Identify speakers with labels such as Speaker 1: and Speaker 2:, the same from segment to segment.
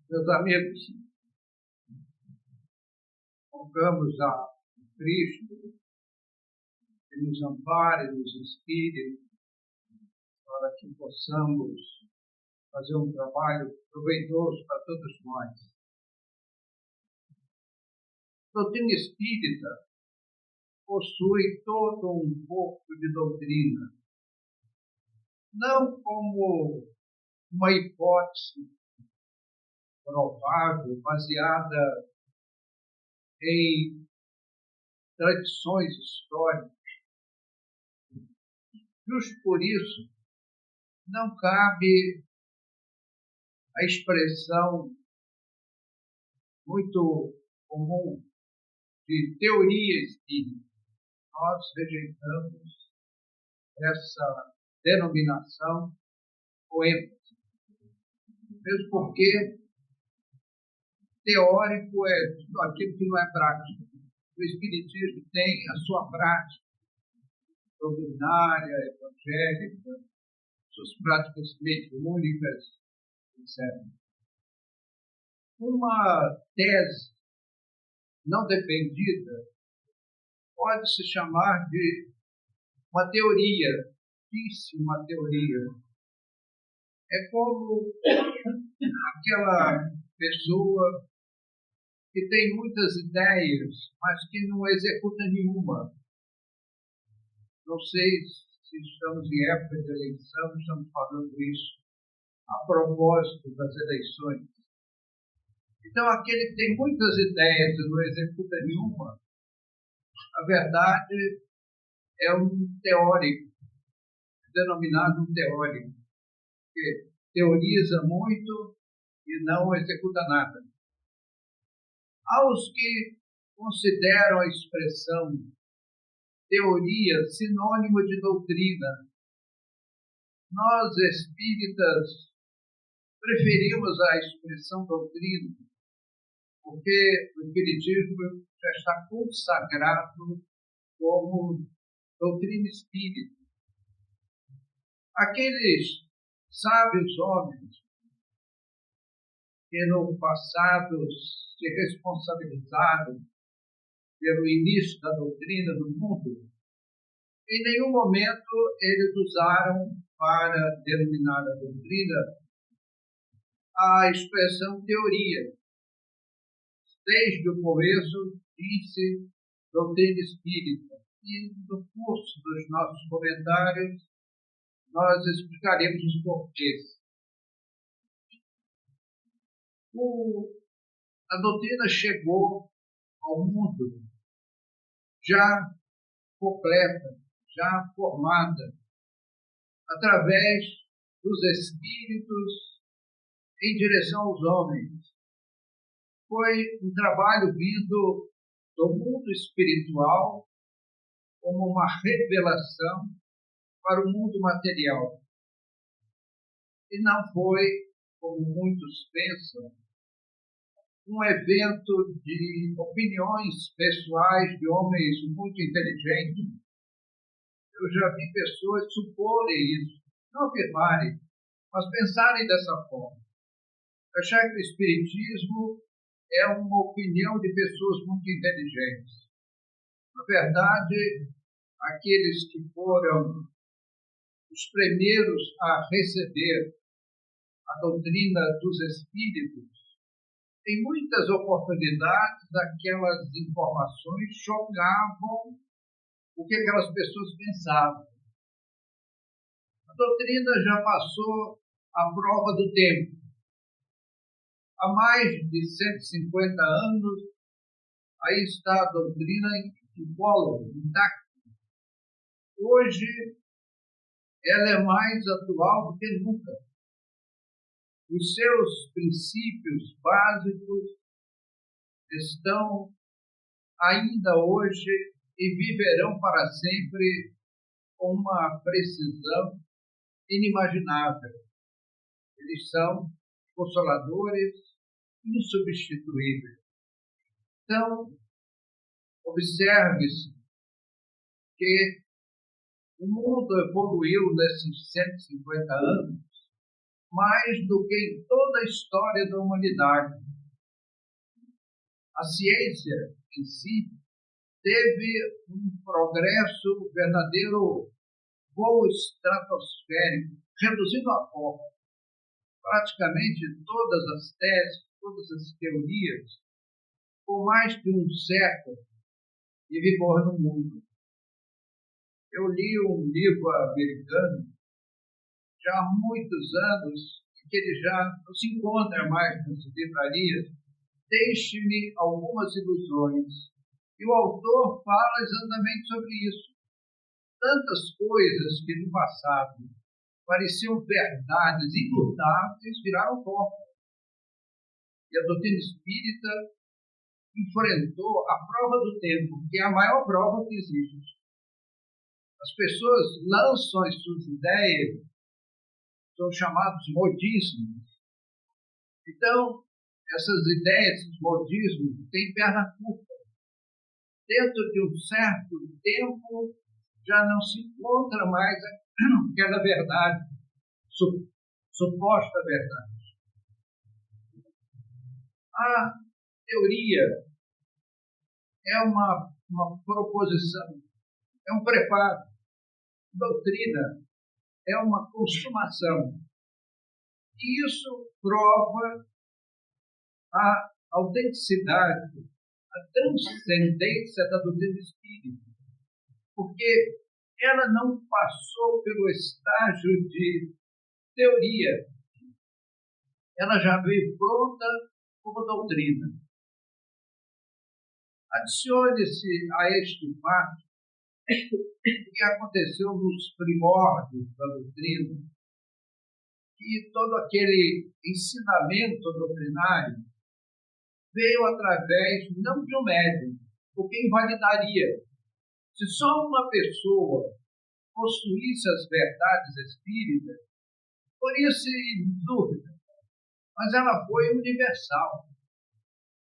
Speaker 1: Meus amigos, rogamos a Cristo que nos ampare, nos inspire, para que possamos fazer um trabalho proveitoso para todos nós. A doutrina espírita possui todo um corpo de doutrina, não como uma hipótese provável, baseada em tradições históricas. Justo por isso, não cabe a expressão muito comum de teoria espírita. Nós rejeitamos essa denominação com ênfase, mesmo porque teórico é tudo aquilo que não é prático. O Espiritismo tem a sua prática doutrinária, evangélica, suas práticas mediúnicas, etc. Uma tese não defendida pode se chamar de uma teoria, disse uma teoria. É como aquela pessoa que tem muitas ideias, mas que não executa nenhuma. Não sei se estamos em época de eleição, estamos falando isso a propósito das eleições. Então, aquele que tem muitas ideias e não executa nenhuma, na verdade, é um teórico, denominado um teórico, que teoriza muito e não executa nada. Aos que consideram a expressão teoria sinônimo de doutrina, nós espíritas preferimos a expressão doutrina, porque o espiritismo já está consagrado como doutrina espírita. Aqueles sábios homens que no passado se responsabilizaram pelo início da doutrina do mundo, em nenhum momento eles usaram para denominar a doutrina a expressão teoria. Desde o começo disse doutrina espírita. E no curso dos nossos comentários nós explicaremos os porquês. A doutrina chegou ao mundo já completa, já formada, através dos espíritos em direção aos homens. Foi um trabalho vindo do mundo espiritual como uma revelação para o mundo material. E não foi, como muitos pensam, um evento de opiniões pessoais de homens muito inteligentes. Eu já vi pessoas suporem isso, não afirmarem, mas pensarem dessa forma. Achar que o espiritismo é uma opinião de pessoas muito inteligentes. Na verdade, aqueles que foram os primeiros a receber a doutrina dos espíritos, em muitas oportunidades, aquelas informações chocavam o que aquelas pessoas pensavam. A doutrina já passou a prova do tempo. Há mais de 150 anos, aí está a doutrina incólume, intacta. Hoje, ela é mais atual do que nunca. Os seus princípios básicos estão ainda hoje e viverão para sempre com uma precisão inimaginável. Eles são consoladores, insubstituíveis. Então, observe-se que o mundo evoluiu nesses 150 anos mais do que em toda a história da humanidade. A ciência em si teve um progresso verdadeiro, voo estratosférico, reduzindo a pó. Praticamente todas as teses, todas as teorias, por mais de um século de vigor no mundo. Eu li um livro americano já há muitos anos, que ele já não se encontra mais nas livrarias, Deixe-me algumas ilusões. E o autor fala exatamente sobre isso. Tantas coisas que no passado pareciam verdades imutáveis viraram pó. E a doutrina espírita enfrentou a prova do tempo, que é a maior prova que existe. As pessoas lançam as suas ideias, são chamados modismos. Então, essas ideias, esses modismos, têm perna curta. Dentro de um certo tempo, já não se encontra mais aquela verdade, suposta verdade. A teoria é uma proposição, é um preparo. Doutrina é uma consumação. E isso prova a autenticidade, a transcendência da doutrina espírita, porque ela não passou pelo estágio de teoria, ela já veio pronta como doutrina. Adicione-se a este fato o que aconteceu nos primórdios da doutrina, que todo aquele ensinamento doutrinário veio através não de um médium, o que invalidaria. Se só uma pessoa possuísse as verdades espíritas, poria-se dúvida, mas ela foi universal.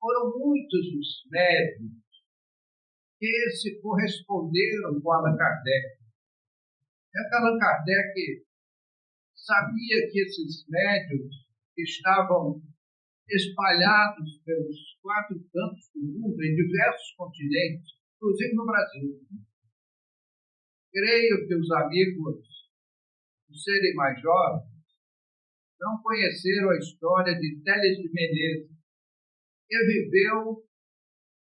Speaker 1: Foram muitos os médiuns que se corresponderam com Allan Kardec. E Allan Kardec sabia que esses médiuns estavam espalhados pelos 4 cantos do mundo, em diversos continentes, inclusive no Brasil. Creio que os amigos, por serem mais jovens, não conheceram a história de Teles de Menezes, que viveu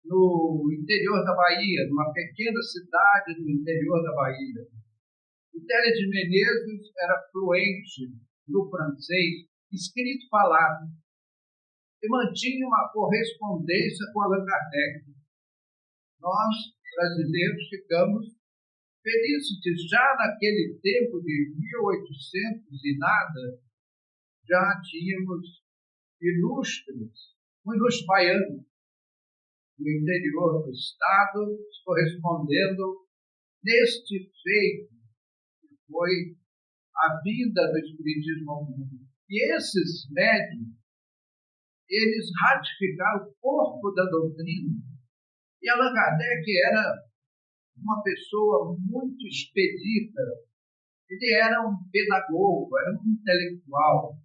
Speaker 1: no interior da Bahia, numa pequena cidade do interior da Bahia. E Teles de Menezes era fluente no francês, escrito e falado, e mantinha uma correspondência com Allan Kardec. Nós, brasileiros, ficamos felizes de já naquele tempo de 1800 e nada, já tínhamos um ilustre baiano no interior do estado, correspondendo neste feito, que foi a vinda do Espiritismo ao mundo. E esses médiuns, eles ratificaram o corpo da doutrina. E Allan Kardec era uma pessoa muito expedita. Ele era um pedagogo, era um intelectual.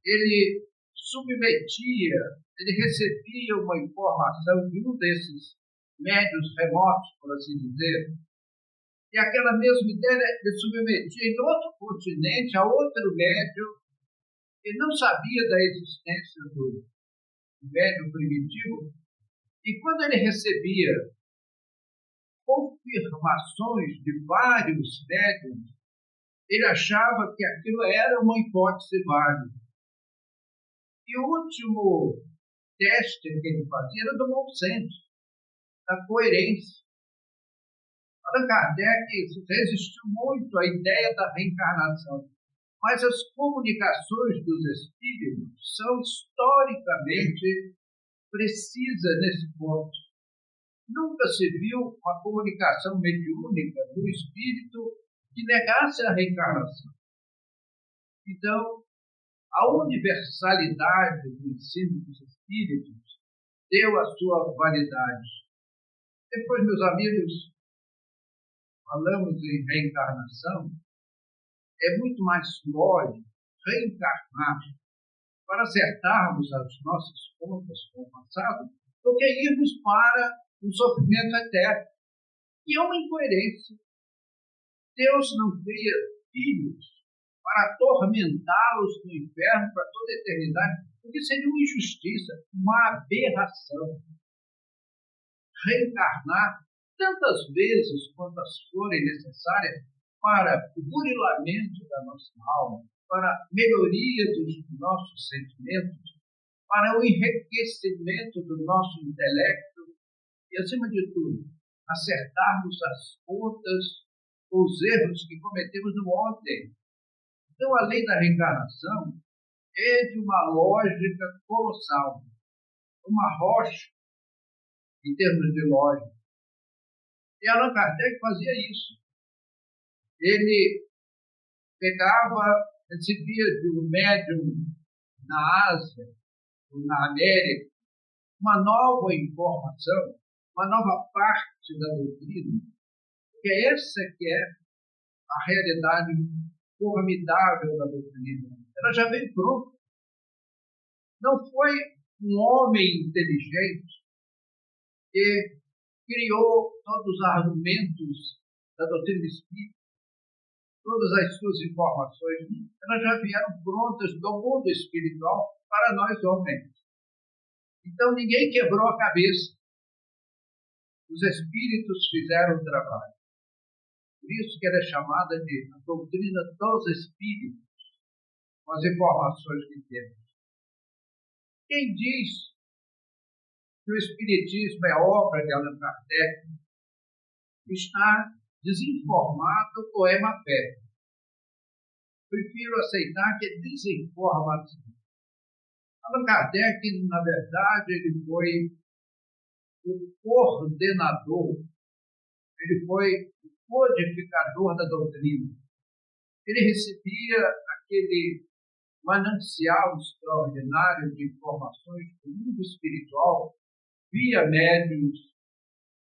Speaker 1: Ele recebia uma informação de um desses médiuns remotos, por assim dizer, e aquela mesma ideia ele submetia em outro continente a outro médium que não sabia da existência do médium primitivo, e quando ele recebia confirmações de vários médiums, ele achava que aquilo era uma hipótese válida. E o último teste que ele fazia era do bom senso, da coerência. Allan Kardec resistiu muito à ideia da reencarnação, mas as comunicações dos espíritos são historicamente precisas nesse ponto. Nunca se viu uma comunicação mediúnica do espírito que negasse a reencarnação. Então, a universalidade do ensino dos espíritos deu a sua validade. Depois, meus amigos, falamos em reencarnação, é muito mais lógico reencarnar para acertarmos as nossas contas com o passado do que irmos para um sofrimento eterno. E é uma incoerência. Deus não cria filhos para atormentá-los no inferno para toda a eternidade, porque seria uma injustiça, uma aberração. Reencarnar tantas vezes quantas forem necessárias para o burilamento da nossa alma, para a melhoria dos nossos sentimentos, para o enriquecimento do nosso intelecto e, acima de tudo, acertarmos as contas com os erros que cometemos no ontem. Então, a lei da reencarnação é de uma lógica colossal, uma rocha em termos de lógica. E Allan Kardec fazia isso. Ele pegava, recebia de um médium na Ásia, ou na América, uma nova informação, uma nova parte da doutrina, porque essa que é a realidade formidável da doutrina. Ela já veio pronta. Não foi um homem inteligente que criou todos os argumentos da doutrina espírita, todas as suas informações, elas já vieram prontas do mundo espiritual para nós homens. Então ninguém quebrou a cabeça. Os espíritos fizeram o trabalho. Por isso que ela é chamada de a doutrina dos espíritos, com as informações que temos. Quem diz que o espiritismo é obra de Allan Kardec está desinformado ou é má fé. Prefiro aceitar que é desinformação. Allan Kardec, na verdade, ele foi o coordenador, ele foi o codificador da doutrina. Ele recebia aquele manancial extraordinário de informações do mundo espiritual via médiuns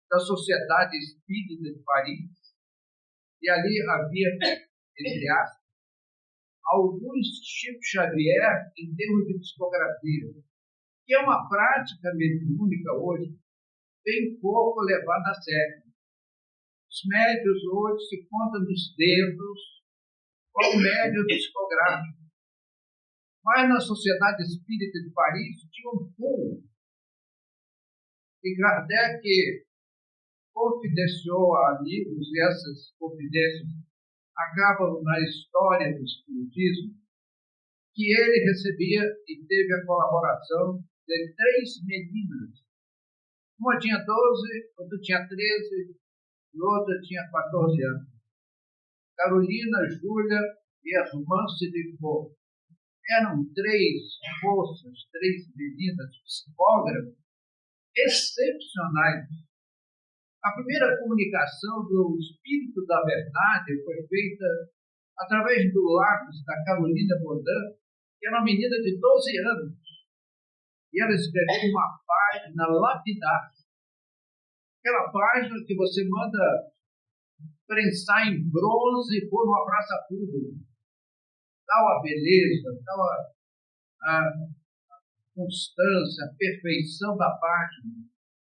Speaker 1: da Sociedade Espírita de Paris, e ali havia, entre aspas, alguns Chico Xavier em termos de psicografia, que é uma prática mediúnica hoje bem pouco levada a sério. Os médiuns hoje se contam nos dedos como médium psicográfico. Mas na Sociedade Espírita de Paris tinha um pool que Kardec confidenciou a amigos, e essas confidências acabam na história do Espiritismo, que ele recebia e teve a colaboração de 3 meninas. Uma tinha 12, outra tinha 13 e outra tinha 14 anos. Carolina, Júlia e a irmã Sidicô. Eram 3 moças, 3 meninas psicógrafas excepcionais. A primeira comunicação do Espírito da Verdade foi feita através do lápis da Carolina Baudin, que era uma menina de 12 anos. E ela escreveu uma página lapidar. Aquela página que você manda prensar em bronze e pôr numa praça pública. Tal a beleza, tal a constância, a perfeição da página.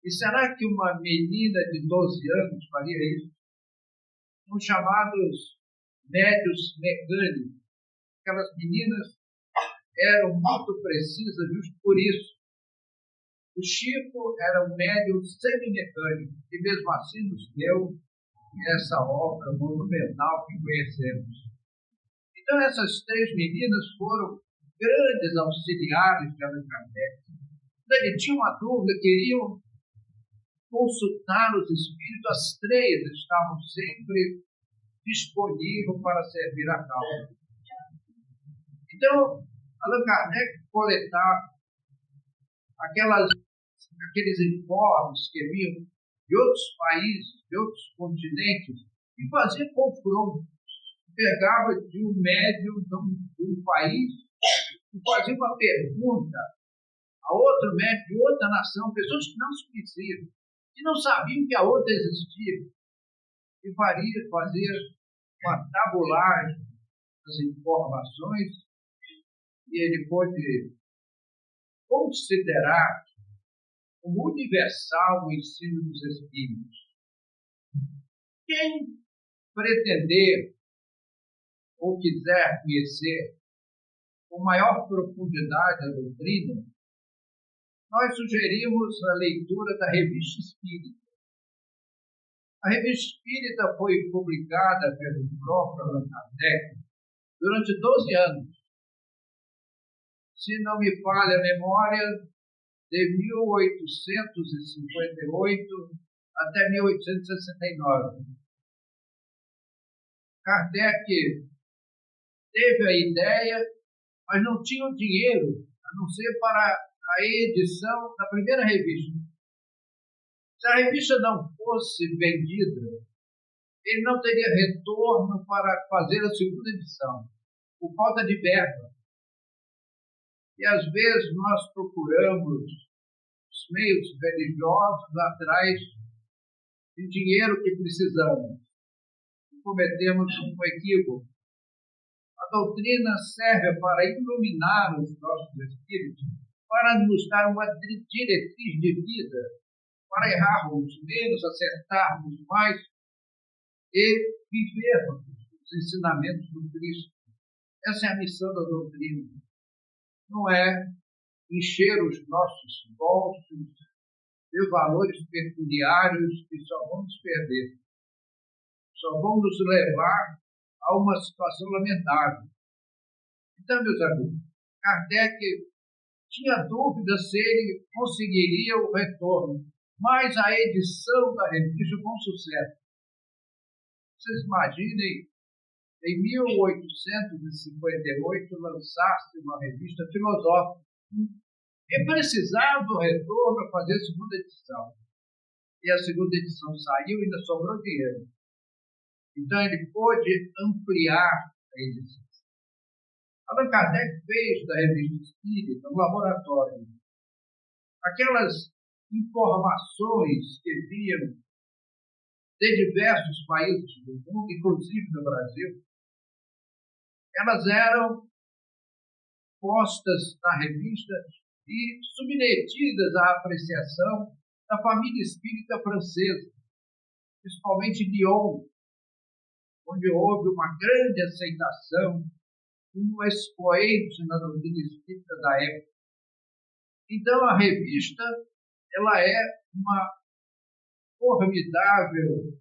Speaker 1: E será que uma menina de 12 anos faria isso? São chamados médios mecânicos. Aquelas meninas eram muito precisas justo por isso. O Chico era um médium semi-mecânico e mesmo assim nos deu essa obra monumental que conhecemos. Então essas 3 meninas foram grandes auxiliares de Allan Kardec. Quando ele tinha uma dúvida, queriam consultar os espíritos, as 3 estavam sempre disponíveis para servir a causa. Então, Allan Kardec coletava aqueles informes que vinham de outros países, de outros continentes, e fazia confrontos. Pegava de um médium de um país e fazia uma pergunta a outro médium de outra nação, pessoas que não se conheciam, que não sabiam que a outra existia, e fazia uma tabulagem das informações e ele pôde considerar como universal o ensino dos Espíritos. Quem pretender ou quiser conhecer com maior profundidade a doutrina, nós sugerimos a leitura da Revista Espírita. A Revista Espírita foi publicada pelo próprio Allan Kardec durante 12 anos. Se não me falha a memória, de 1858 até 1869. Kardec teve a ideia, mas não tinha o dinheiro, a não ser para a edição da primeira revista. Se a revista não fosse vendida, ele não teria retorno para fazer a segunda edição, por falta de verba. E às vezes nós procuramos os meios religiosos atrás de dinheiro que precisamos. E cometemos um equívoco. A doutrina serve para iluminar os nossos espíritos, para nos dar uma diretriz de vida, para errarmos menos, acertarmos mais e vivermos os ensinamentos do Cristo. Essa é a missão da doutrina. Não é encher os nossos bolsos de valores pecuniários que só vão nos perder, só vão nos levar a uma situação lamentável. Então, meus amigos, Kardec tinha dúvida se ele conseguiria o retorno, mas a edição da revista foi um sucesso. Vocês imaginem, em 1858, lançasse uma revista filosófica. E precisava do retorno para fazer a segunda edição. E a segunda edição saiu e ainda sobrou dinheiro. Então ele pôde ampliar a edição. Allan Kardec fez da Revista Espírita um laboratório. Aquelas informações que vinham de diversos países do mundo, inclusive do Brasil, elas eram postas na revista e submetidas à apreciação da família espírita francesa, principalmente Lyon, onde houve uma grande aceitação, um expoente na doutrina espírita da época. Então, a revista ela é uma formidável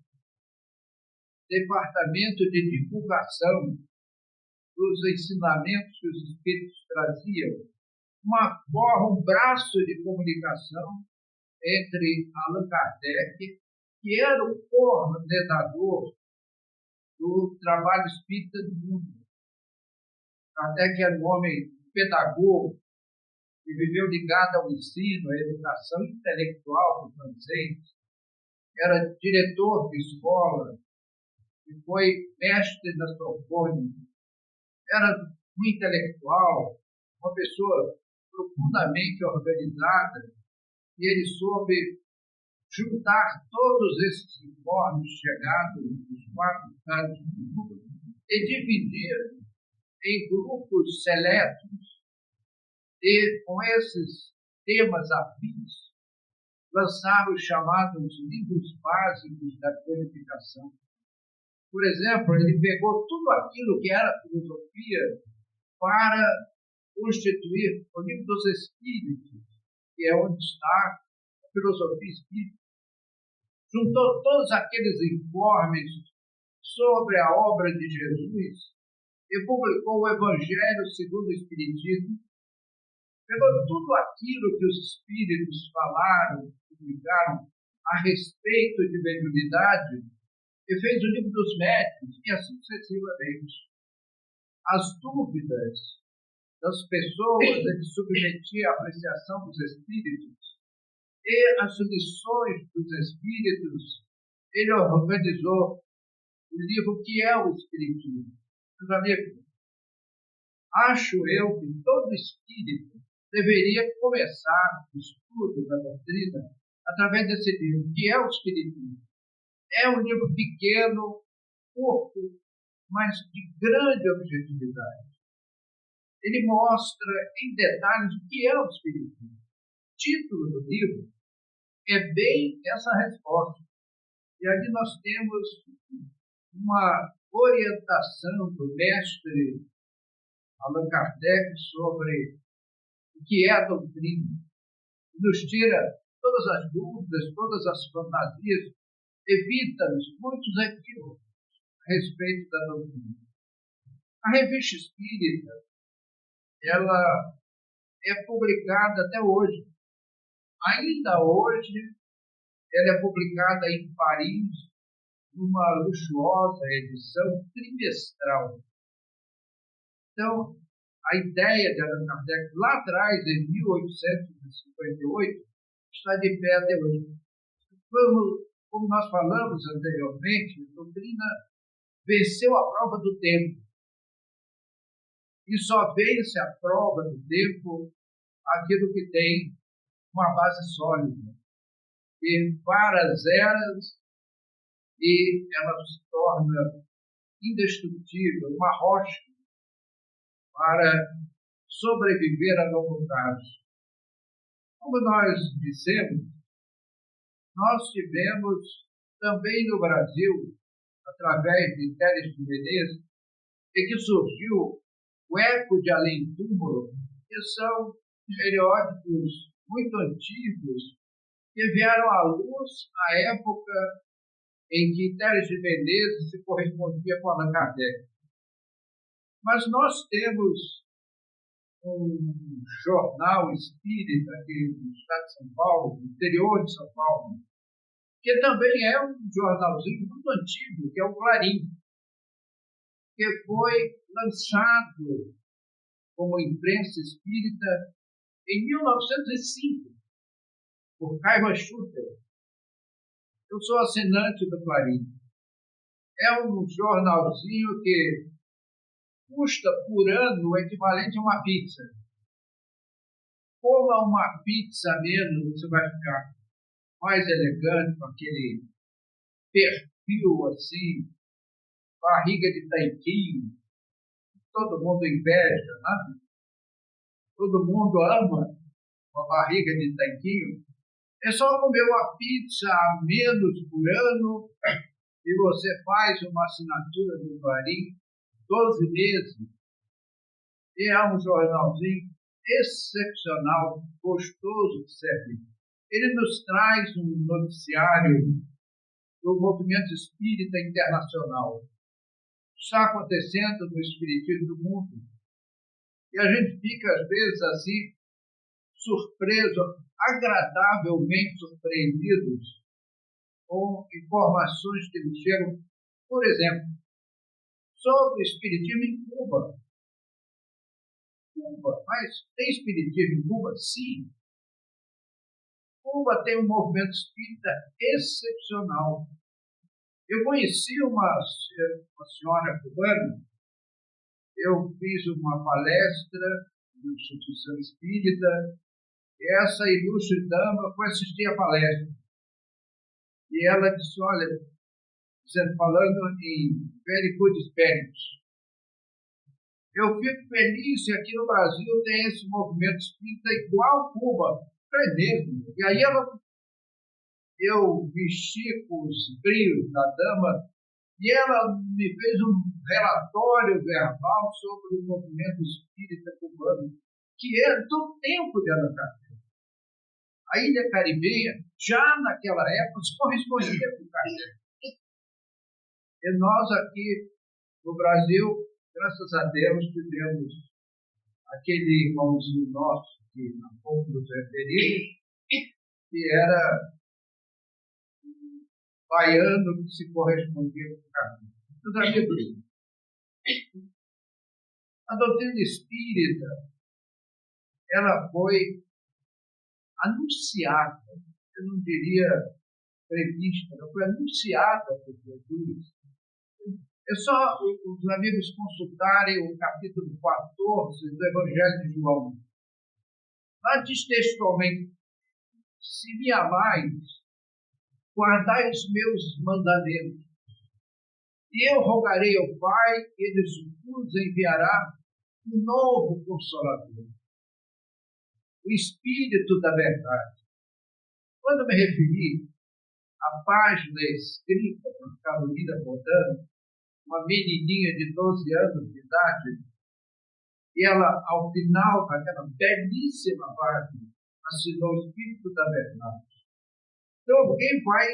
Speaker 1: departamento de divulgação dos ensinamentos que os espíritos traziam, um braço de comunicação entre Allan Kardec, que era o coordenador do trabalho espírita do mundo. Kardec era um homem pedagogo, que viveu ligado ao ensino, à educação intelectual do francês, era diretor de escola, e foi mestre da Sorbonne, era um intelectual, uma pessoa profundamente organizada, e ele soube juntar todos esses informes chegados nos 4 anos do mundo e dividir em grupos seletos e, com esses temas afins, lançar os chamados livros básicos da codificação. Por exemplo, ele pegou tudo aquilo que era filosofia para constituir o livro dos Espíritos, que é onde está a filosofia espírita. Juntou todos aqueles informes sobre a obra de Jesus e publicou o Evangelho segundo o Espiritismo. Pegou tudo aquilo que os Espíritos falaram, publicaram a respeito de mediunidade e fez o livro dos médicos, e assim sucessivamente. As dúvidas das pessoas ele submetia à apreciação dos Espíritos, e as lições dos Espíritos ele organizou o livro que é o Espiritismo. Meus amigos, acho eu que todo espírito deveria começar o estudo da doutrina através desse livro, que é o Espiritismo. É um livro pequeno, curto, mas de grande objetividade. ele mostra em detalhes o que é o Espiritismo. O título do livro é bem essa resposta. E ali nós temos uma orientação do mestre Allan Kardec sobre o que é a doutrina. Nos tira todas as dúvidas, todas as fantasias, evita-nos muitos equívocos a respeito da doutrina. A Revista Espírita, ela é publicada até hoje. Ainda hoje, ela é publicada em Paris, numa luxuosa edição trimestral. Então, a ideia de Allan Kardec, lá atrás, em 1858, está de pé até hoje. Como nós falamos anteriormente, a doutrina venceu a prova do tempo. E só vence a prova do tempo aquilo que tem uma base sólida. E para as eras, e ela se torna indestrutível, uma rocha para sobreviver a longo prazo. Como nós dissemos, nós tivemos também no Brasil, através de Teles de Menezes, e que surgiu o Eco de Além Túmulo, que são periódicos muito antigos que vieram à luz na época em que Teles de Menezes se correspondia com Allan Kardec. Mas nós temos um jornal espírita aqui no estado de São Paulo, no interior de São Paulo, que também é um jornalzinho muito antigo, que é o Clarim, que foi lançado como imprensa espírita em 1905, por Caio Schutter. Eu sou assinante do Clarim. É um jornalzinho que custa por ano o equivalente a uma pizza. Coma uma pizza menos, você vai ficar mais elegante, com aquele perfil assim, barriga de tanquinho. Todo mundo inveja, né? Todo mundo ama uma barriga de tanquinho. É só comer uma pizza a menos por ano e você faz uma assinatura do Clarim 12 meses. E é um jornalzinho excepcional, gostoso de servir. Ele nos traz um noticiário do movimento espírita internacional. Está acontecendo no espiritismo do mundo. E a gente fica, às vezes, assim, surpreso, agradavelmente surpreendidos com informações que nos chegam, por exemplo, sobre o espiritismo em Cuba. Cuba, mas tem espiritismo em Cuba? Sim. Cuba tem um movimento espírita excepcional. Eu conheci uma senhora cubana, eu fiz uma palestra na instituição espírita, e essa ilustre dama foi assistir a palestra. E ela disse, olha, falando em very good Spanish, eu fico feliz que aqui no Brasil tem esse movimento espírita igual a Cuba. É mesmo. E aí eu mexi com os brios da dama e ela me fez um relatório verbal sobre o movimento espírita cubano, que é do tempo de Allan Kardec. A Ilha Caribenha, já naquela época, se correspondia com Kardec. E nós aqui no Brasil, graças a Deus, tivemos aquele irmãozinho nosso, que há pouco nos referimos, que era baiano que se correspondia com Kardec. Meus amigos, a doutrina espírita, ela foi anunciada, eu não diria prevista, ela foi anunciada por Jesus. É só os amigos consultarem o capítulo 14 do Evangelho de João. Lá diz textualmente, se me amais, guardai os meus mandamentos. E eu rogarei ao Pai, ele vos enviará um novo Consolador, o Espírito da Verdade. Quando me referi à página escrita por Carolina Bodano, uma menininha de 12 anos de idade, e ela, ao final daquela belíssima página, assinou o Espírito da Verdade. Então, alguém vai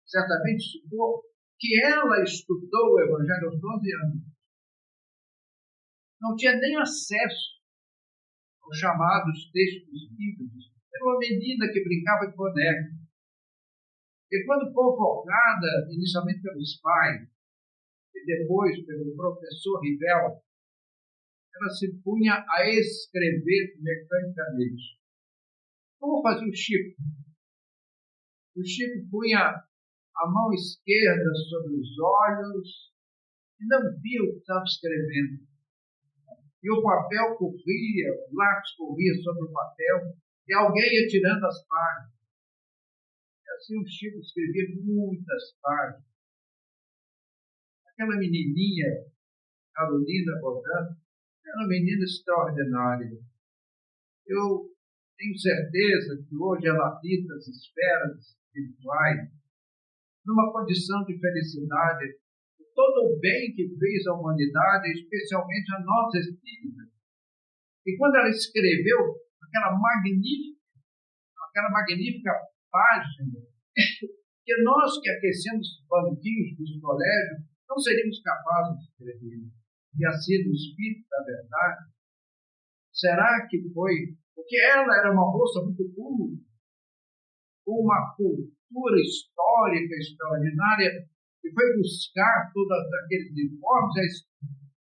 Speaker 1: certamente supor que ela estudou o Evangelho aos 12 anos. Não tinha nem acesso aos chamados textos bíblicos. Era uma menina que brincava de boneca. E quando convocada, inicialmente pelos pais, e depois pelo professor Rivela, ela se punha a escrever mecanicamente. Como fazia o Chico? O Chico punha a mão esquerda sobre os olhos e não via o que estava escrevendo. E o papel corria, o lápis corria sobre o papel, e alguém ia tirando as páginas. E assim o Chico escrevia muitas páginas. Aquela menininha, Carolina Bodano, era uma menina extraordinária. Eu tenho certeza que hoje ela habita as esferas espirituais numa condição de felicidade, de todo o bem que fez à humanidade, especialmente a nós espíritas. E quando ela escreveu aquela magnífica página, que nós que aquecemos os banquinhos dos colégios não seríamos capazes de escrever, e assim do Espírito da Verdade, será que foi? Porque ela era uma moça muito culta, com uma cultura histórica extraordinária, e foi buscar todos aqueles informes,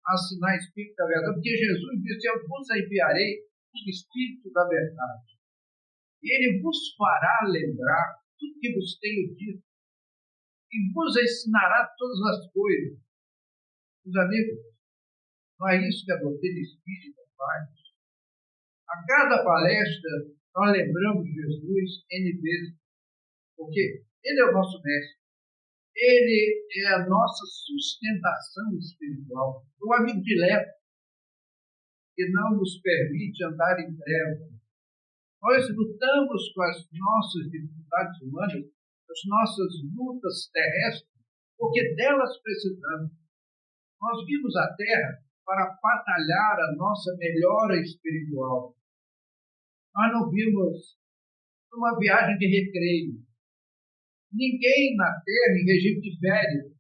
Speaker 1: assinar Espírito da Verdade, porque Jesus disse: eu vos enviarei o Espírito da Verdade. E ele vos fará lembrar tudo que vos tenho dito, e vos ensinará todas as coisas. Meus amigos, não é isso que a doutrina espírita faz? A cada palestra, nós lembramos Jesus N vezes, porque Ele é o nosso mestre. Ele é a nossa sustentação espiritual, o amigo dileto, que não nos permite andar em trevas. Nós lutamos com as nossas dificuldades humanas, as nossas lutas terrestres, porque delas precisamos. Nós vimos a Terra para batalhar a nossa melhora espiritual. Nós não vimos uma viagem de recreio. Ninguém na Terra em regime de férias,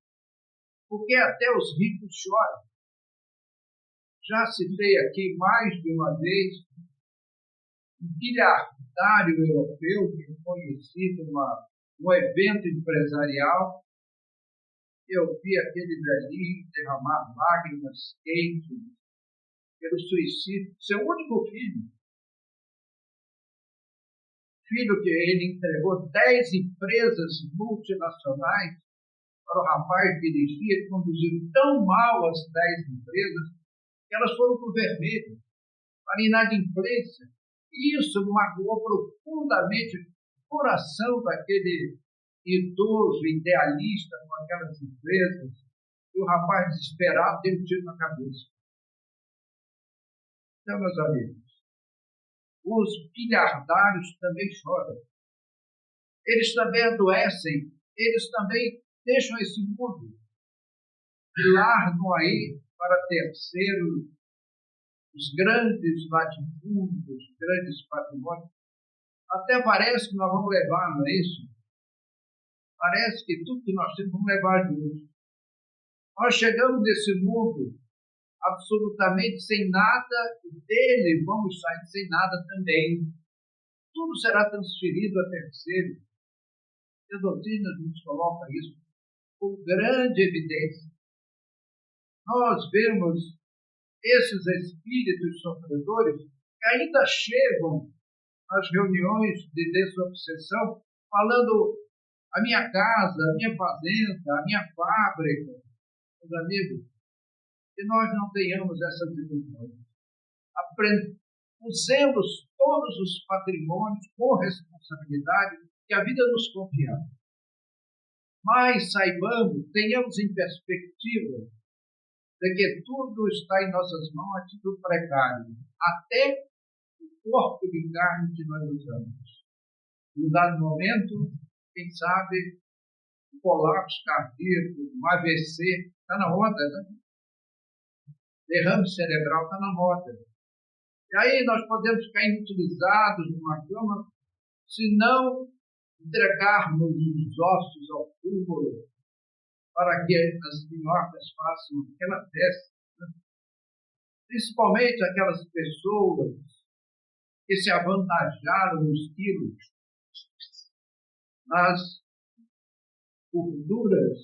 Speaker 1: porque até os ricos choram. Já citei aqui mais de uma vez um bilhardário europeu que conheci num evento empresarial. Eu vi aquele velhinho derramar lágrimas quentes pelo suicídio do seu único filho. Filho que ele entregou 10 empresas multinacionais para o rapaz dirigir. Ele conduziu tão mal as 10 empresas que elas foram para o vermelho, para a inadimplência. Isso magoou profundamente o coração daquele idoso idealista com aquelas empresas, e o rapaz desesperado deu um tiro na cabeça. Então, meus amigos, os bilhardários também choram. Eles também adoecem, eles também deixam esse mundo e largam aí para terceiros os grandes latifúndios, os grandes patrimônios. Até parece que nós vamos levar, não é isso? Parece que tudo que nós temos vamos levar juntos. Nós chegamos nesse mundo absolutamente sem nada, e dele vamos sair sem nada também. Tudo será transferido a terceiros. A doutrina nos coloca isso com grande evidência. Nós vemos esses espíritos sofredores que ainda chegam às reuniões de desobsessão falando: a minha casa, a minha fazenda, a minha fábrica. Meus amigos, que nós não tenhamos essas ilusões. Usemos todos os patrimônios com responsabilidade que a vida nos confia. Mas saibamos, tenhamos em perspectiva de que tudo está em nossas mãos, é tudo precário, até o corpo de carne que nós usamos. Em um dado momento, quem sabe, um colapso cardíaco, um AVC, está na moda, né? Derrame cerebral está na moda. E aí nós podemos ficar inutilizados numa cama se não entregarmos os ossos ao túmulo para que as minhocas façam aquela festa. Né? Principalmente aquelas pessoas que se avantajaram nos quilos, nas gorduras,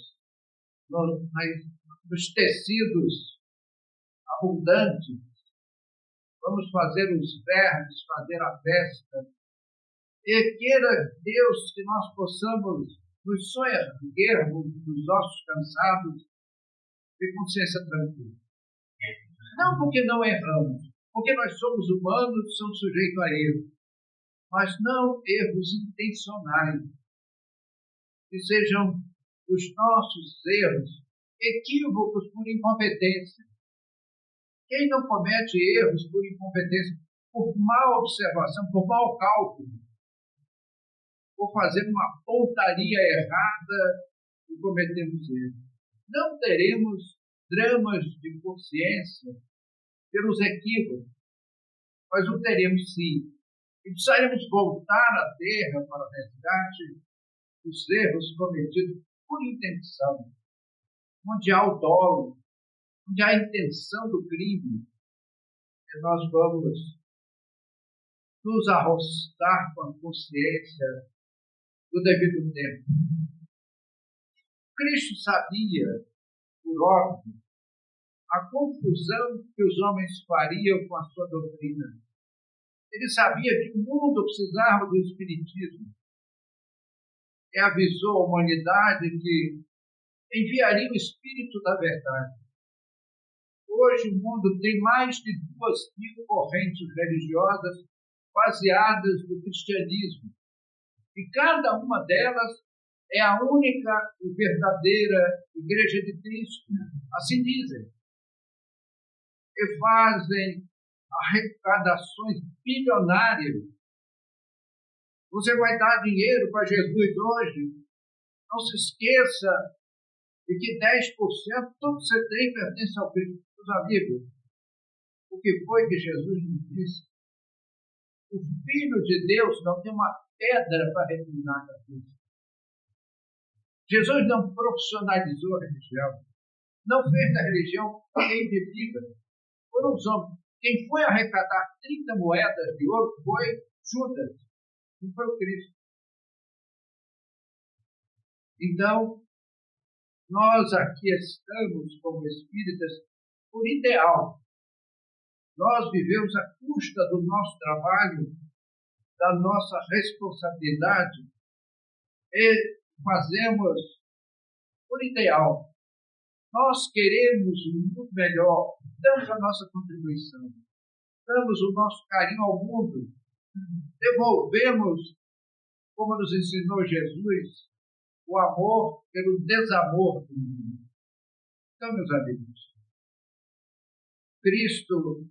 Speaker 1: nos tecidos abundantes. Vamos fazer os vermes, fazer a festa. E queira Deus que nós possamos nos sonharmos dos ossos cansados de consciência tranquila. Não porque não erramos, porque nós somos humanos, somos sujeitos a erro, mas não erros intencionais, que sejam os nossos erros, equívocos por incompetência. Quem não comete erros por incompetência, por má observação, por mau cálculo, por fazer uma pontaria errada e cometemos erros, não teremos dramas de consciência pelos equívocos, mas o teremos sim. E precisaremos voltar à terra para o resgate dos erros cometidos por intenção, onde há o dolo, onde há a intenção do crime, e nós vamos nos arrostar com a consciência do devido tempo. Cristo sabia, por óbvio, a confusão que os homens fariam com a sua doutrina. Ele sabia que o mundo precisava do Espiritismo. E avisou a humanidade que enviaria o Espírito da Verdade. Hoje o mundo tem mais de 2.000 correntes religiosas baseadas no cristianismo. E cada uma delas é a única e verdadeira Igreja de Cristo. Assim dizem. E fazem arrecadações bilionárias. Você vai dar dinheiro para Jesus hoje? Não se esqueça de que 10% tudo que você tem pertence ao Cristo. Meus amigos, o que foi que Jesus nos disse? O Filho de Deus não tem uma pedra para reclinar a cruz. Jesus não profissionalizou a religião. Não fez da religião quem devida. Foram os homens. Quem foi arrecadar 30 moedas de ouro foi Judas, não foi o Cristo. Então, nós aqui estamos como espíritas por ideal. Nós vivemos à custa do nosso trabalho, da nossa responsabilidade e fazemos por ideal. Nós queremos um mundo melhor, damos a nossa contribuição, damos o nosso carinho ao mundo, devolvemos, como nos ensinou Jesus, o amor pelo desamor do mundo. Então, meus amigos, Cristo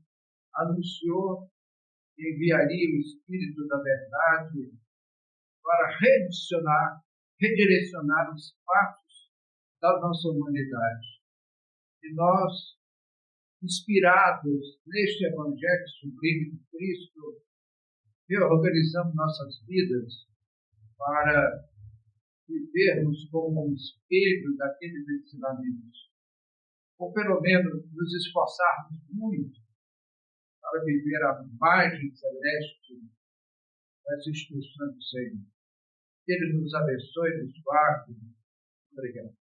Speaker 1: anunciou que enviaria o Espírito da Verdade para redirecionar os passos da nossa humanidade. E nós, inspirados neste Evangelho sublime de Cristo, reorganizamos nossas vidas para vivermos como um espelho daqueles ensinamentos. Ou pelo menos nos esforçarmos muito para viver a margem celeste das instruções do Senhor. Que Ele nos abençoe e nos guarde. Obrigado.